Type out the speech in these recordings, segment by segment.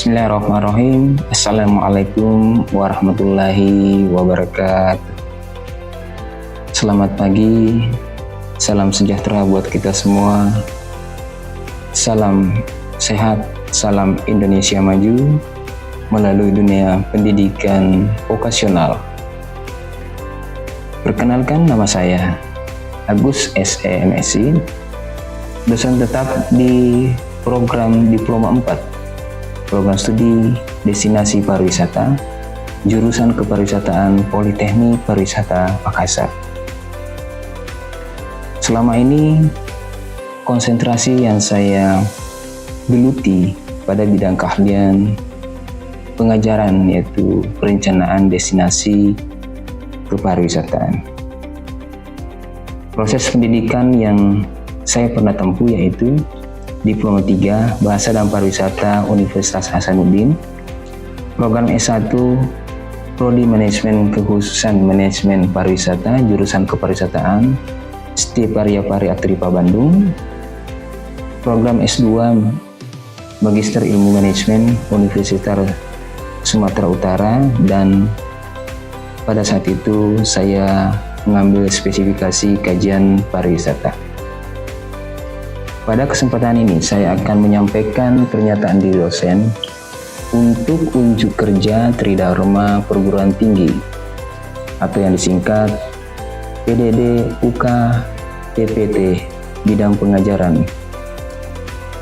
Bismillahirrahmanirrahim. Assalamualaikum warahmatullahi wabarakatuh. Selamat pagi, salam sejahtera buat kita semua. Salam sehat, salam Indonesia maju melalui dunia pendidikan vokasional. Perkenalkan, nama saya Agus SE MSI, dosen tetap di program Diploma 4 Program Studi Destinasi Pariwisata, jurusan Kepariwisataan Politeknik Pariwisata Makassar. Selama ini, konsentrasi yang saya geluti pada bidang keahlian pengajaran, yaitu perencanaan destinasi kepariwisataan. Proses pendidikan yang saya pernah tempuh yaitu Diploma 3 Bahasa dan Pariwisata Universitas Hasanuddin, program S1 Prodi Manajemen Kekhususan Manajemen Pariwisata, jurusan Kepariwisataan ST Pariyapari Aktripa Bandung, program S2 Magister Ilmu Manajemen Universitas Sumatera Utara, dan pada saat itu saya mengambil spesifikasi kajian pariwisata. Pada kesempatan ini saya akan menyampaikan pernyataan diri dosen untuk unjuk kerja Tridharma Perguruan Tinggi atau yang disingkat PDD UK TPT bidang pengajaran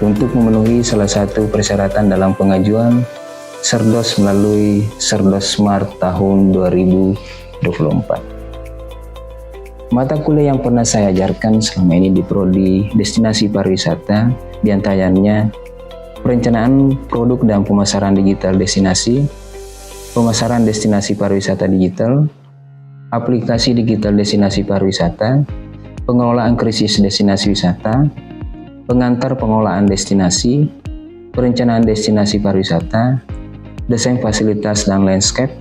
untuk memenuhi salah satu persyaratan dalam pengajuan Serdos melalui Serdos Smart tahun 2024. Mata kuliah yang pernah saya ajarkan selama ini di Prodi Destinasi Pariwisata diantaranya perencanaan produk dan pemasaran digital destinasi, pemasaran destinasi pariwisata digital, aplikasi digital destinasi pariwisata, pengelolaan krisis destinasi wisata, pengantar pengelolaan destinasi, perencanaan destinasi pariwisata, desain fasilitas dan landscape,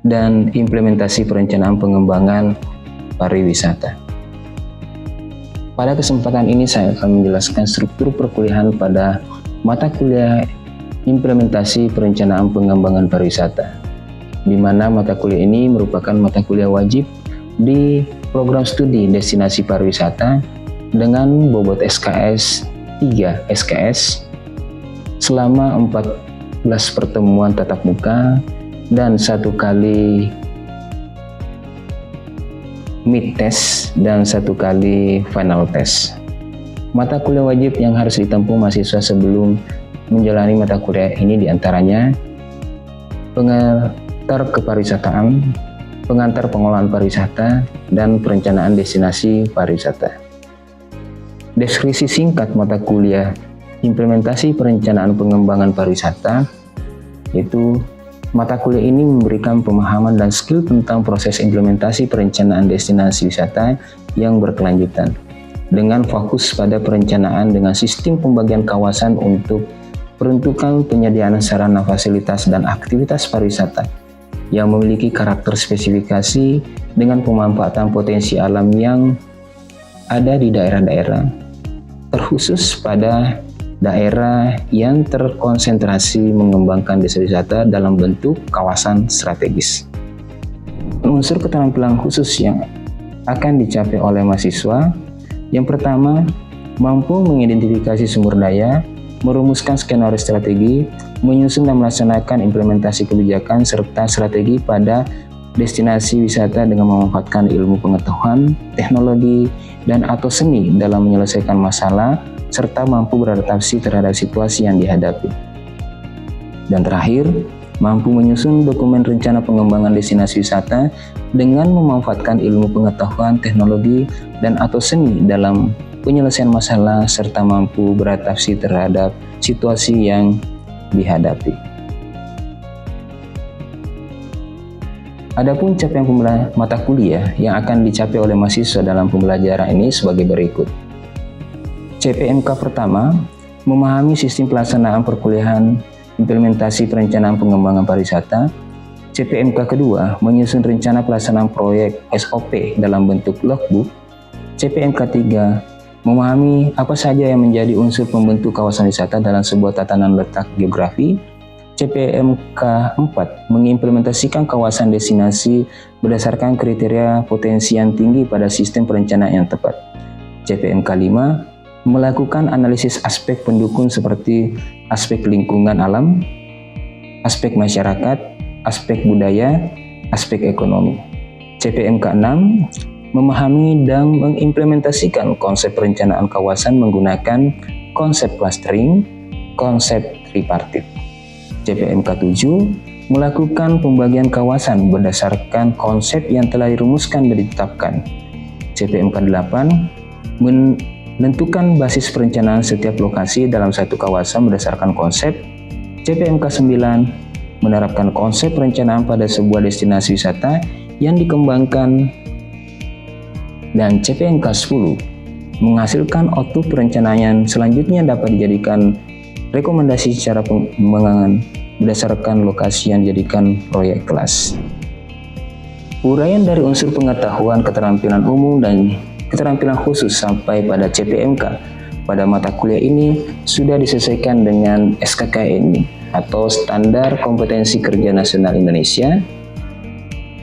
dan implementasi perencanaan pengembangan pariwisata. Pada kesempatan ini saya akan menjelaskan struktur perkuliahan pada mata kuliah implementasi perencanaan pengembangan pariwisata, di mana mata kuliah ini merupakan mata kuliah wajib di program studi destinasi pariwisata dengan bobot SKS 3 SKS selama 14 pertemuan tatap muka dan 1 kali mid test dan 1 kali final test. Mata kuliah wajib yang harus ditempuh mahasiswa sebelum menjalani mata kuliah ini diantaranya pengantar kepariwisataan, pengantar pengelolaan pariwisata, dan perencanaan destinasi pariwisata. Deskripsi singkat mata kuliah implementasi perencanaan pengembangan pariwisata yaitu mata kuliah ini memberikan pemahaman dan skill tentang proses implementasi perencanaan destinasi wisata yang berkelanjutan, dengan fokus pada perencanaan dengan sistem pembagian kawasan untuk peruntukan penyediaan sarana fasilitas dan aktivitas pariwisata yang memiliki karakter spesifikasi dengan pemanfaatan potensi alam yang ada di daerah-daerah, terkhusus pada daerah yang terkonsentrasi mengembangkan desa wisata dalam bentuk kawasan strategis. Unsur keterampilan khusus yang akan dicapai oleh mahasiswa, yang pertama, mampu mengidentifikasi sumber daya, merumuskan skenario strategi, menyusun dan melaksanakan implementasi kebijakan serta strategi pada destinasi wisata dengan memanfaatkan ilmu pengetahuan, teknologi, dan atau seni dalam menyelesaikan masalah, serta mampu beradaptasi terhadap situasi yang dihadapi. Dan terakhir, mampu menyusun dokumen rencana pengembangan destinasi wisata dengan memanfaatkan ilmu pengetahuan, teknologi, dan atau seni dalam penyelesaian masalah, serta mampu beradaptasi terhadap situasi yang dihadapi. Adapun capaian mata kuliah yang akan dicapai oleh mahasiswa dalam pembelajaran ini sebagai berikut. CPMK pertama, memahami sistem pelaksanaan perkuliahan implementasi perencanaan pengembangan pariwisata. CPMK kedua, menyusun rencana pelaksanaan proyek SOP dalam bentuk logbook. CPMK 3, memahami apa saja yang menjadi unsur pembentuk kawasan wisata dalam sebuah tatanan letak geografi. CPMK 4 mengimplementasikan kawasan destinasi berdasarkan kriteria potensi yang tinggi pada sistem perencanaan yang tepat. CPMK 5 melakukan analisis aspek pendukung seperti aspek lingkungan alam, aspek masyarakat, aspek budaya, aspek ekonomi. CPMK 6 memahami dan mengimplementasikan konsep perencanaan kawasan menggunakan konsep clustering, konsep tripartit. CPMK 7 melakukan pembagian kawasan berdasarkan konsep yang telah dirumuskan dan ditetapkan. CPMK 8 menentukan basis perencanaan setiap lokasi dalam satu kawasan berdasarkan konsep. CPMK 9 menerapkan konsep perencanaan pada sebuah destinasi wisata yang dikembangkan. Dan CPMK 10 menghasilkan output perencanaan yang selanjutnya dapat dijadikan rekomendasi secara pengembangan berdasarkan lokasi yang dijadikan proyek kelas. Uraian dari unsur pengetahuan, keterampilan umum, dan keterampilan khusus sampai pada CPMK pada mata kuliah ini sudah disesuaikan dengan SKKNI atau Standar Kompetensi Kerja Nasional Indonesia,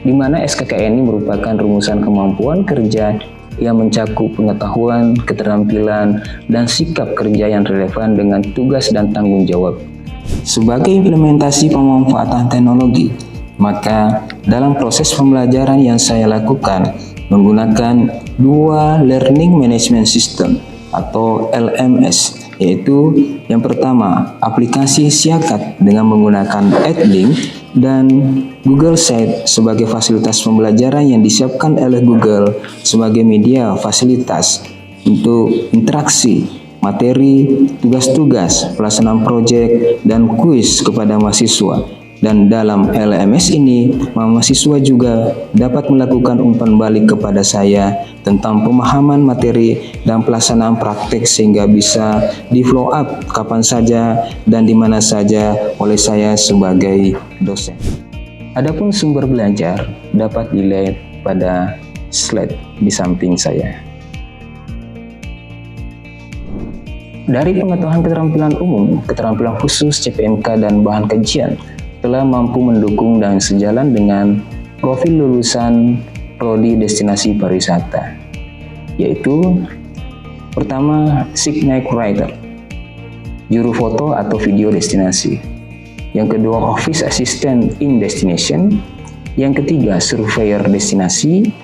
di mana SKKNI merupakan rumusan kemampuan kerja yang mencakup pengetahuan, keterampilan, dan sikap kerja yang relevan dengan tugas dan tanggung jawab. Sebagai implementasi pemanfaatan teknologi, maka dalam proses pembelajaran yang saya lakukan menggunakan dua Learning Management System atau LMS, yaitu yang pertama aplikasi Siakat dengan menggunakan AdLink dan Google Sites sebagai fasilitas pembelajaran yang disiapkan oleh Google sebagai media fasilitas untuk interaksi, materi, tugas-tugas, pelaksanaan proyek, dan kuis kepada mahasiswa. Dan dalam LMS ini, mahasiswa juga dapat melakukan umpan balik kepada saya tentang pemahaman materi dan pelaksanaan praktik sehingga bisa di follow up kapan saja dan di mana saja oleh saya sebagai dosen. Adapun sumber belajar dapat dilihat pada slide di samping saya. Dari pengetahuan keterampilan umum, keterampilan khusus, CPMK, dan bahan kajian telah mampu mendukung dan sejalan dengan profil lulusan Prodi Destinasi Pariwisata, yaitu pertama Signature Writer, juru foto atau video destinasi, yang kedua Office Assistant in Destination, yang ketiga Surveyor Destinasi,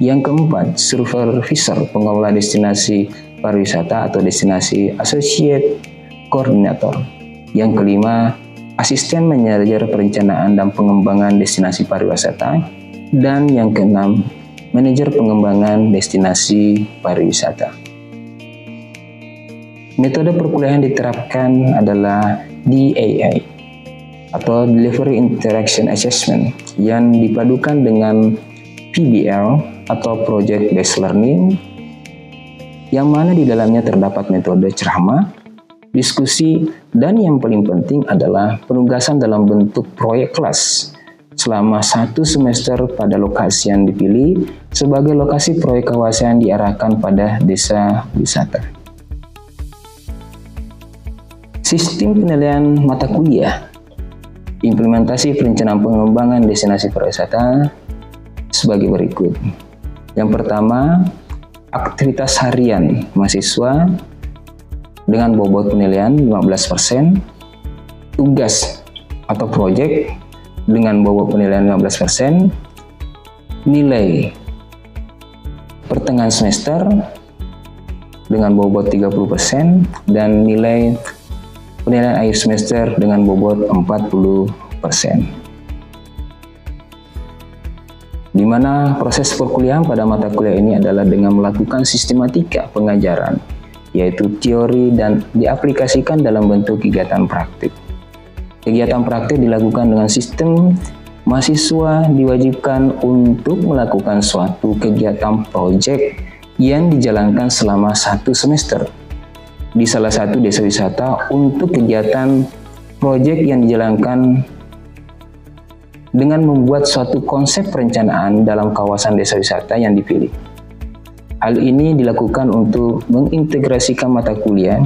yang keempat Supervisor Pengelola Destinasi Pariwisata atau Destinasi Associate Coordinator, yang kelima Asisten Manajer Perencanaan dan Pengembangan Destinasi Pariwisata, dan yang keenam, Manajer Pengembangan Destinasi Pariwisata. Metode perkuliahan diterapkan adalah DAA atau Delivery Interaction Assessment yang dipadukan dengan PBL atau Project Based Learning, yang mana di dalamnya terdapat metode ceramah, diskusi, dan yang paling penting adalah penugasan dalam bentuk proyek kelas selama 1 semester pada lokasi yang dipilih sebagai lokasi proyek kawasan diarahkan pada desa wisata. Sistem penilaian mata kuliah implementasi perencanaan pengembangan destinasi pariwisata sebagai berikut. Yang pertama, aktivitas harian mahasiswa dengan bobot penilaian 15%, tugas atau proyek dengan bobot penilaian 15%, nilai pertengahan semester dengan bobot 30%, dan nilai penilaian akhir semester dengan bobot 40%. Di mana proses perkuliahan pada mata kuliah ini adalah dengan melakukan sistematika pengajaran, yaitu teori dan diaplikasikan dalam bentuk kegiatan praktik. Kegiatan praktik dilakukan dengan sistem mahasiswa diwajibkan untuk melakukan suatu kegiatan proyek yang dijalankan selama 1 semester di salah satu desa wisata. Untuk kegiatan proyek yang dijalankan dengan membuat suatu konsep perencanaan dalam kawasan desa wisata yang dipilih. Hal ini dilakukan untuk mengintegrasikan mata kuliah,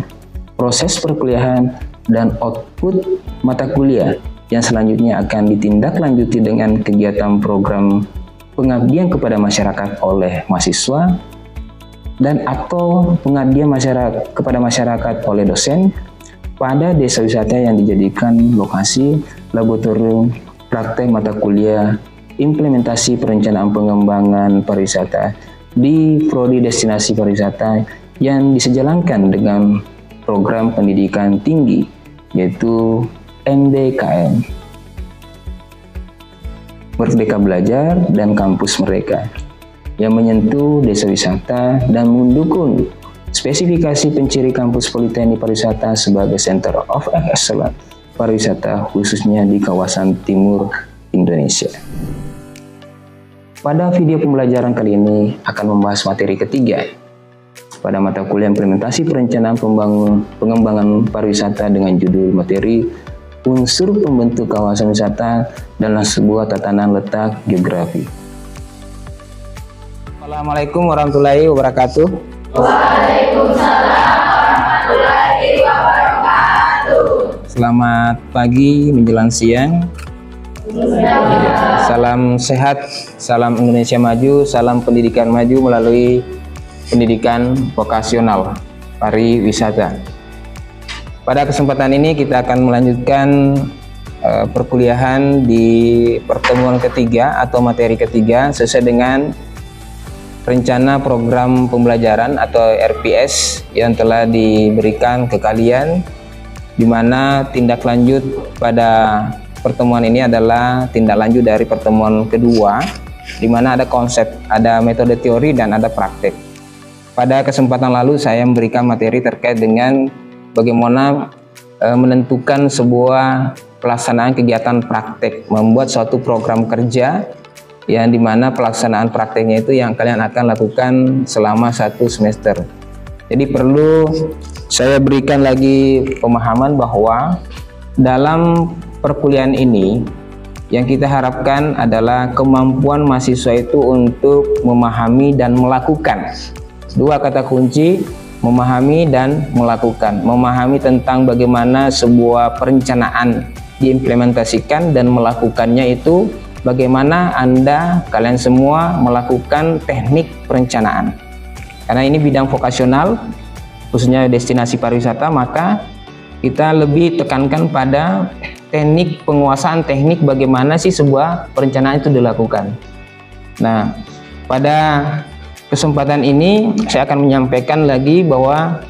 proses perkuliahan, dan output mata kuliah yang selanjutnya akan ditindaklanjuti dengan kegiatan program pengabdian kepada masyarakat oleh mahasiswa dan atau pengabdian kepada masyarakat oleh dosen pada desa wisata yang dijadikan lokasi laboratorium praktek mata kuliah implementasi perencanaan pengembangan pariwisata di Prodi Destinasi Pariwisata yang disejalankan dengan program pendidikan tinggi yaitu MBKM, Merdeka Belajar dan Kampus Merdeka, yang menyentuh desa wisata dan mendukung spesifikasi penciri kampus Politeknik Pariwisata sebagai Center of Excellence pariwisata khususnya di kawasan timur Indonesia. Pada video pembelajaran kali ini akan membahas materi ketiga pada mata kuliah implementasi perencanaan pengembangan pariwisata dengan judul materi unsur pembentuk kawasan wisata dalam sebuah tatanan letak geografi. Assalamualaikum warahmatullahi wabarakatuh. Waalaikumsalam warahmatullahi wabarakatuh. Selamat pagi menjelang siang. Salam sehat, salam Indonesia maju, salam pendidikan maju melalui pendidikan vokasional pariwisata. Pada kesempatan ini kita akan melanjutkan perkuliahan di pertemuan ketiga atau materi ketiga sesuai dengan rencana program pembelajaran atau RPS yang telah diberikan ke kalian, di mana tindak lanjut pada pertemuan ini adalah tindak lanjut dari pertemuan kedua, di mana ada konsep, ada metode teori dan ada praktek. Pada kesempatan lalu saya memberikan materi terkait dengan bagaimana menentukan sebuah pelaksanaan kegiatan praktek, membuat suatu program kerja yang dimana pelaksanaan prakteknya itu yang kalian akan lakukan selama 1 semester. Jadi perlu saya berikan lagi pemahaman bahwa dalam perkuliahan ini yang kita harapkan adalah kemampuan mahasiswa itu untuk memahami dan melakukan. 2 kata kunci, memahami dan melakukan. Memahami tentang bagaimana sebuah perencanaan diimplementasikan dan melakukannya itu bagaimana kalian semua melakukan teknik perencanaan. Karena ini bidang vokasional, khususnya destinasi pariwisata, maka kita lebih tekankan pada teknik penguasaan teknik bagaimana sih sebuah perencanaan itu dilakukan. Nah, pada kesempatan ini saya akan menyampaikan lagi bahwa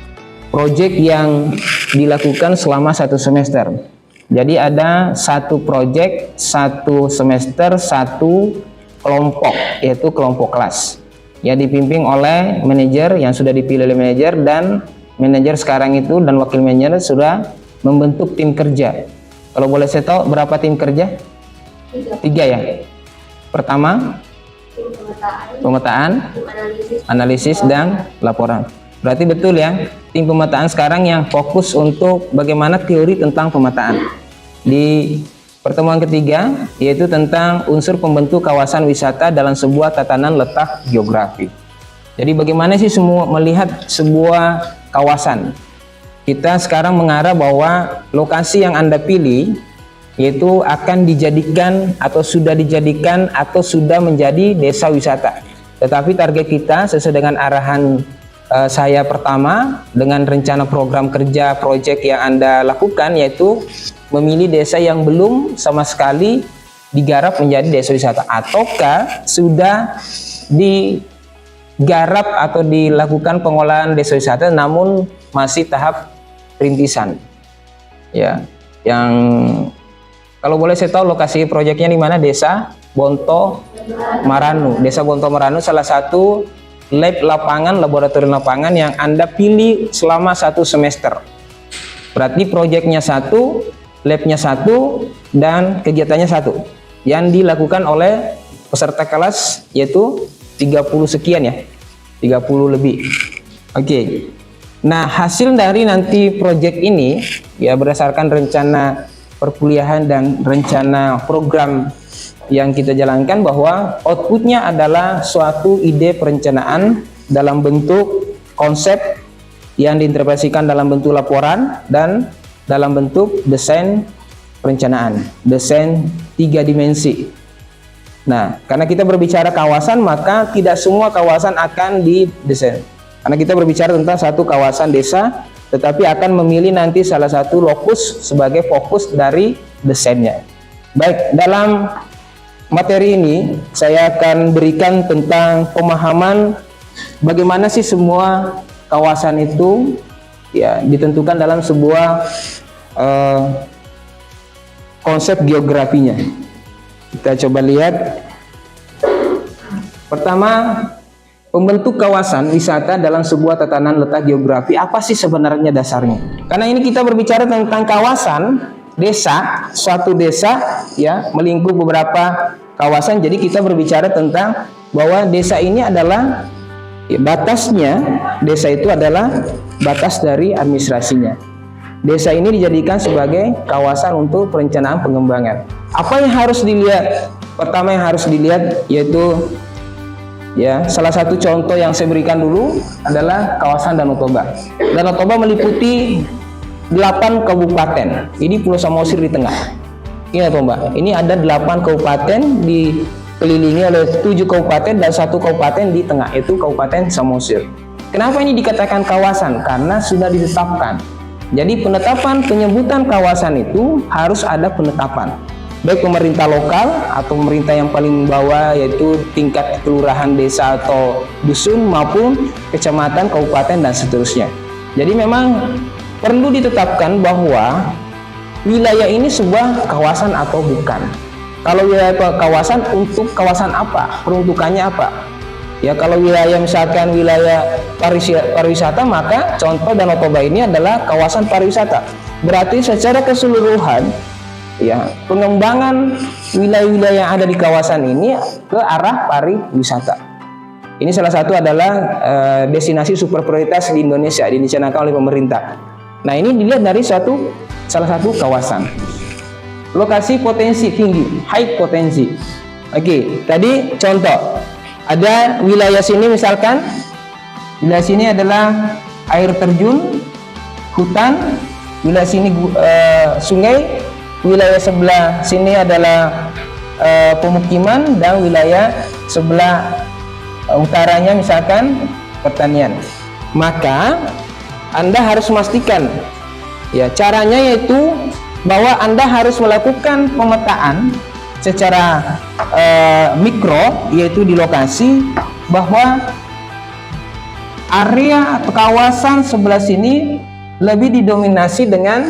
proyek yang dilakukan selama 1 semester. Jadi ada 1 proyek 1 semester 1 kelompok, yaitu kelompok kelas yang dipimpin oleh manajer yang sudah dipilih oleh manajer, dan manajer sekarang itu dan wakil manajer sudah membentuk tim kerja. Kalau boleh saya tahu berapa tim kerja? 3 ya. Pertama pemetaan, analisis dan laporan. Berarti betul ya, tim pemetaan sekarang yang fokus untuk bagaimana teori tentang pemetaan. Di pertemuan ketiga yaitu tentang unsur pembentuk kawasan wisata dalam sebuah tatanan letak geografi. Jadi bagaimana sih semua melihat sebuah kawasan? Kita sekarang mengarah bahwa lokasi yang Anda pilih yaitu akan dijadikan atau sudah dijadikan atau sudah menjadi desa wisata. Tetapi target kita sesuai dengan arahan saya pertama dengan rencana program kerja proyek yang Anda lakukan, yaitu memilih desa yang belum sama sekali digarap menjadi desa wisata ataukah sudah digarap atau dilakukan pengolahan desa wisata namun masih tahap rintisan. Ya, yang kalau boleh saya tahu lokasi proyeknya di mana? Desa Bonto Maranu. Desa Bonto Maranu salah satu laboratorium lapangan yang Anda pilih selama 1 semester. Berarti proyeknya 1, labnya 1, dan kegiatannya 1 yang dilakukan oleh peserta kelas yaitu 30 sekian ya, 30 lebih. Oke. Nah, hasil dari nanti proyek ini ya berdasarkan rencana perkuliahan dan rencana program yang kita jalankan bahwa outputnya adalah suatu ide perencanaan dalam bentuk konsep yang diinterpretasikan dalam bentuk laporan dan dalam bentuk desain perencanaan, desain 3 dimensi. Nah, karena kita berbicara kawasan, maka tidak semua kawasan akan didesain. Karena kita berbicara tentang satu kawasan desa, tetapi akan memilih nanti salah satu lokus sebagai fokus dari desainnya. Baik, dalam materi ini saya akan berikan tentang pemahaman bagaimana sih semua kawasan itu ya ditentukan dalam sebuah konsep geografinya. Kita coba lihat. Pertama, pembentuk kawasan wisata dalam sebuah tatanan letak geografi, apa sih sebenarnya dasarnya? Karena ini kita berbicara tentang kawasan desa, suatu desa ya melingkup beberapa kawasan. Jadi kita berbicara tentang bahwa desa ini adalah ya, batasnya, desa itu adalah batas dari administrasinya. Desa ini dijadikan sebagai kawasan untuk perencanaan pengembangan. Apa yang harus dilihat? Pertama yang harus dilihat yaitu ya, salah satu contoh yang saya berikan dulu adalah kawasan Danau Toba. Danau Toba meliputi 8 kabupaten. Ini Pulau Samosir di tengah. Ini Toba. Ini ada 8 kabupaten dikelilingi oleh 7 kabupaten dan 1 kabupaten di tengah, yaitu Kabupaten Samosir. Kenapa ini dikatakan kawasan? Karena sudah ditetapkan. Jadi penetapan penyebutan kawasan itu harus ada penetapan. Baik pemerintah lokal atau pemerintah yang paling bawah yaitu tingkat kelurahan, desa atau dusun maupun kecamatan, kabupaten dan seterusnya. Jadi memang perlu ditetapkan bahwa wilayah ini sebuah kawasan atau bukan. Kalau wilayah kawasan, untuk kawasan apa? Peruntukannya apa? Ya kalau wilayah misalkan wilayah pariwisata, maka contoh Danau Toba ini adalah kawasan pariwisata. Berarti secara keseluruhan ya pengembangan wilayah-wilayah yang ada di kawasan ini ke arah pariwisata. Ini salah satu adalah destinasi super prioritas di Indonesia, dicanangkan oleh pemerintah. Nah ini dilihat dari salah satu kawasan. Lokasi potensi tinggi, high potensi. Oke, tadi contoh. Ada wilayah sini misalkan, wilayah sini adalah air terjun, hutan, wilayah sini sungai, wilayah sebelah sini adalah pemukiman, dan wilayah sebelah utaranya misalkan pertanian. Maka Anda harus memastikan ya, caranya yaitu bahwa Anda harus melakukan pemetaan secara mikro, yaitu di lokasi, bahwa area atau kawasan sebelah sini lebih didominasi dengan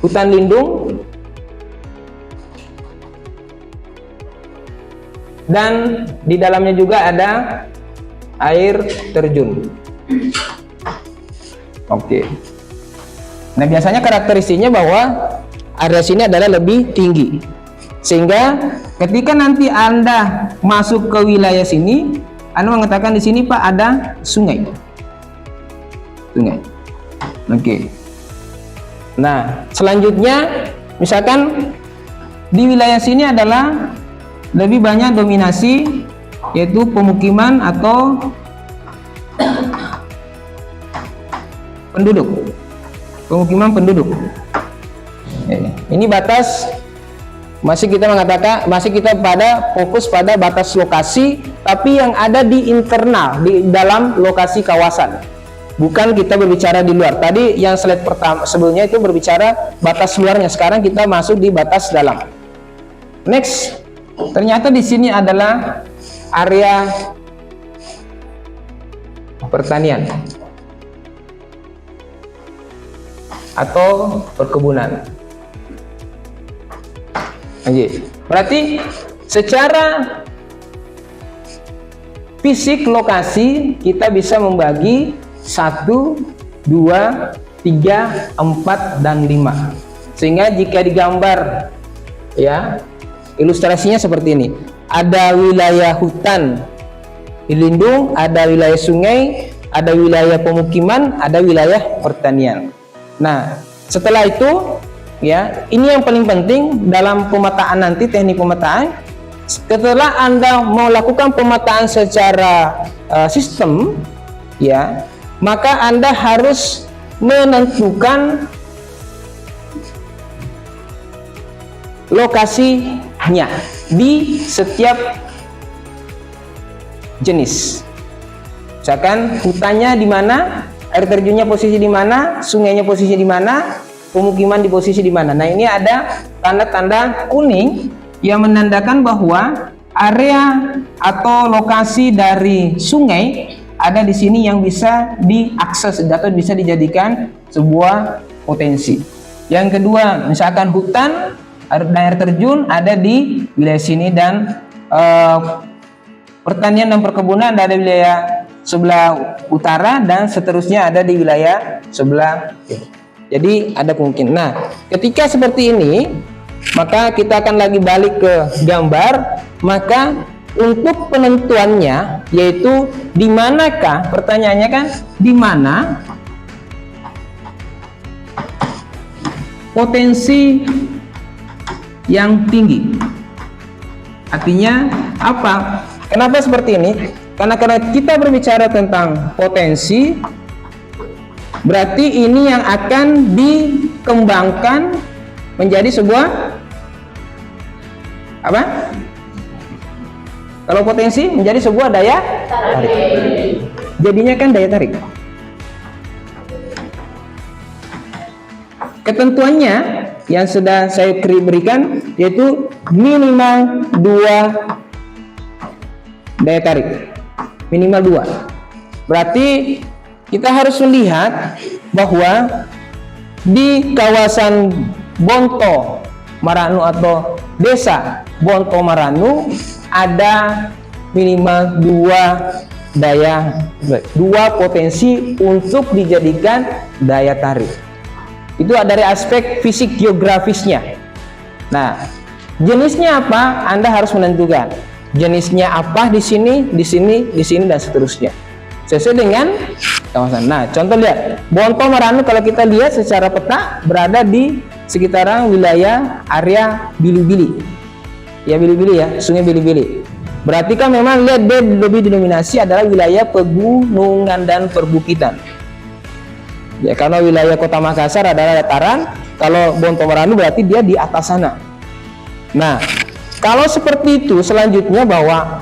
hutan lindung dan di dalamnya juga ada air terjun. Oke. Nah biasanya karakteristiknya bahwa area sini adalah lebih tinggi, sehingga ketika nanti Anda masuk ke wilayah sini, Anda mengatakan di sini Pak ada sungai. Oke. Nah selanjutnya misalkan di wilayah sini adalah lebih banyak dominasi yaitu pemukiman atau pemukiman penduduk. Ini batas, masih kita fokus pada batas lokasi, tapi yang ada di internal, di dalam lokasi kawasan. Bukan kita berbicara di luar. Tadi yang slide pertama sebelumnya itu berbicara batas luarnya, sekarang kita masuk di batas dalam. Next, ternyata di sini adalah area pertanian atau perkebunan. Berarti secara fisik lokasi kita bisa membagi 1, 2, 3, 4, dan 5. Sehingga jika digambar ya, ilustrasinya seperti ini. Ada wilayah hutan lindung, ada wilayah sungai, ada wilayah pemukiman, ada wilayah pertanian. Nah, setelah itu ya, ini yang paling penting dalam pemetaan nanti, teknik pemetaan. setelah Anda melakukan pemetaan secara sistem, ya, maka Anda harus menentukan lokasinya di setiap jenis. Misalkan hutannya di mana, air terjunnya posisi di mana, sungainya posisi di mana, pemukiman di posisi di mana. Nah, ini ada tanda-tanda kuning yang menandakan bahwa area atau lokasi dari sungai ada di sini yang bisa diakses atau bisa dijadikan sebuah potensi. Yang kedua, misalkan hutan dan air terjun ada di wilayah sini, dan pertanian dan perkebunan ada di wilayah sebelah utara, dan seterusnya ada di wilayah sebelah timur. Jadi ada kemungkinan. Nah, ketika seperti ini, maka kita akan lagi balik ke gambar. Maka untuk penentuannya, yaitu di manakah, pertanyaannya kan di mana potensi yang tinggi. Artinya apa? Kenapa seperti ini? Karena kita berbicara tentang potensi, berarti ini yang akan dikembangkan menjadi sebuah apa? Kalau potensi menjadi sebuah daya tarik. Jadinya kan daya tarik. Ketentuannya yang sudah saya berikan yaitu minimal 2 daya tarik. Minimal 2. Berarti kita harus melihat bahwa di kawasan Bonto Maranu atau desa Bonto Maranu ada minimal 2 potensi untuk dijadikan daya tarik. Itu dari aspek fisik geografisnya. Nah, jenisnya apa? Anda harus menentukan jenisnya apa di sini, di sini, di sini, dan seterusnya sesuai dengan kawasan. Nah, contoh lihat Bonto Maranu, kalau kita lihat secara peta berada di sekitaran wilayah area Bili-Bili. Ya, Bili-Bili ya, Sungai Bili-Bili. Berarti kan memang lihat dia lebih didominasi adalah wilayah pegunungan dan perbukitan. Ya, karena wilayah Kota Makassar adalah dataran, kalau Bonto Maranu berarti dia di atas sana. Nah, kalau seperti itu, selanjutnya bahwa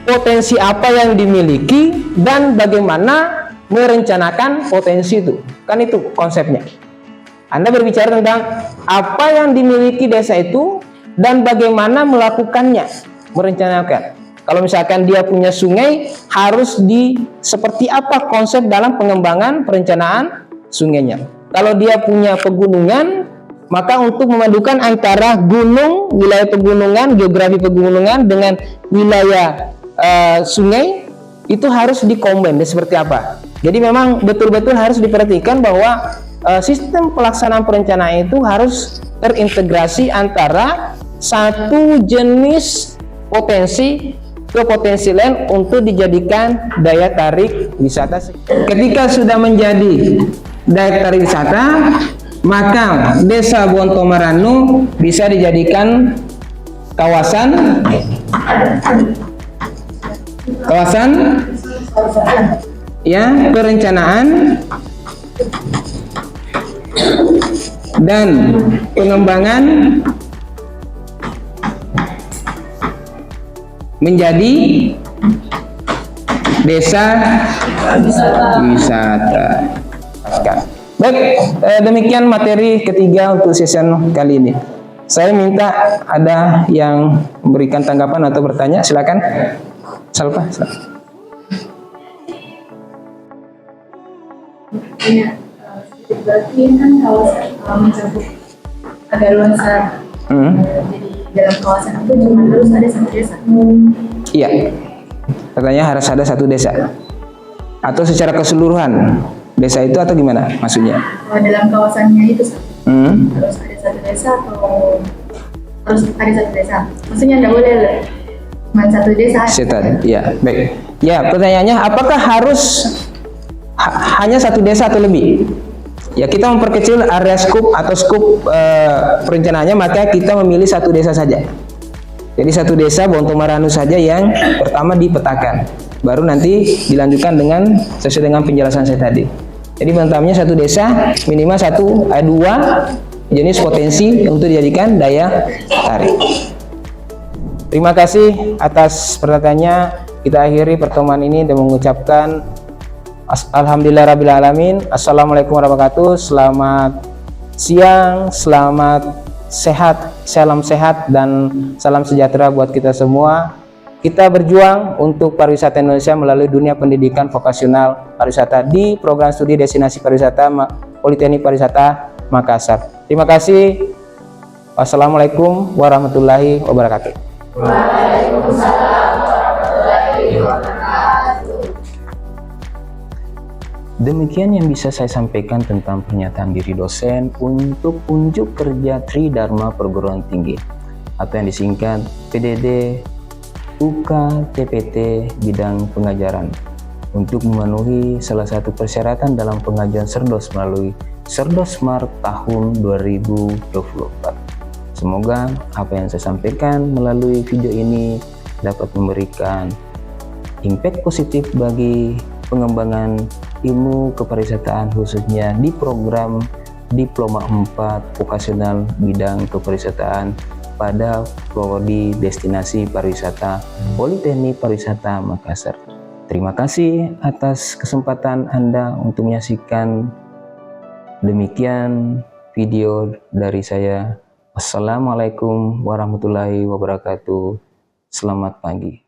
potensi apa yang dimiliki dan bagaimana merencanakan potensi itu. Kan itu konsepnya. Anda berbicara tentang apa yang dimiliki desa itu dan bagaimana melakukannya, merencanakan. Kalau misalkan dia punya sungai, harus seperti apa konsep dalam pengembangan perencanaan sungainya. Kalau dia punya pegunungan, maka untuk memadukan antara gunung, wilayah pegunungan, geografi pegunungan dengan wilayah sungai, itu harus dikombin seperti apa. Jadi memang betul-betul harus diperhatikan bahwa sistem pelaksanaan perencanaan itu harus terintegrasi antara satu jenis potensi ke potensi lain untuk dijadikan daya tarik wisata. Ketika sudah menjadi daya tarik wisata, maka desa Bonto Maranu bisa dijadikan kawasan ya perencanaan dan pengembangan menjadi desa wisata. Baik, demikian materi ketiga untuk session kali ini. Saya minta ada yang memberikan tanggapan atau bertanya, silakan. Salpa. Ya, berarti ini kan kawasan mencakup agak luas. Jadi dalam kawasan itu cuma harus ada satu desa. Iya. Katanya harus ada satu desa. Atau secara keseluruhan desa itu atau gimana maksudnya? Dalam kawasannya itu harus ada satu desa atau harus ada satu desa? Maksudnya tidak boleh cuma satu desa. Ya, baik. Ya, pertanyaannya apakah harus hanya satu desa atau lebih? Ya, kita memperkecil area scope atau scope perencanaannya, maka kita memilih satu desa saja. Jadi satu desa Bonto Maranu saja yang pertama dipetakan, baru nanti dilanjutkan dengan sesuai dengan penjelasan saya tadi. Jadi pertamanya satu desa minimal 2 jenis potensi untuk dijadikan daya tarik. Terima kasih atas perhatiannya. Kita akhiri pertemuan ini dengan mengucapkan Alhamdulillahirrabbilalamin. Assalamualaikum warahmatullahi wabarakatuh. Selamat siang, selamat sehat, salam sehat dan salam sejahtera buat kita semua. Kita berjuang untuk pariwisata Indonesia melalui dunia pendidikan vokasional pariwisata di program studi destinasi pariwisata Politeknik Pariwisata Makassar. Terima kasih. Wassalamualaikum warahmatullahi wabarakatuh. Waalaikumsalam warahmatullahi wabarakatuh. Demikian yang bisa saya sampaikan tentang pernyataan diri dosen untuk unjuk kerja Tridharma Perguruan Tinggi atau yang disingkat PDD UK TPT bidang pengajaran untuk memenuhi salah satu persyaratan dalam pengajuan Serdos melalui Serdosmart tahun 2024. Semoga apa yang saya sampaikan melalui video ini dapat memberikan impact positif bagi pengembangan ilmu kepariwisataan khususnya di program Diploma 4 Vokasional Bidang Kepariwisataan pada Prodi Destinasi Pariwisata Politeknik Pariwisata Makassar. Terima kasih atas kesempatan Anda untuk menyaksikan. Demikian video dari saya. Wassalamualaikum warahmatullahi wabarakatuh. Selamat pagi.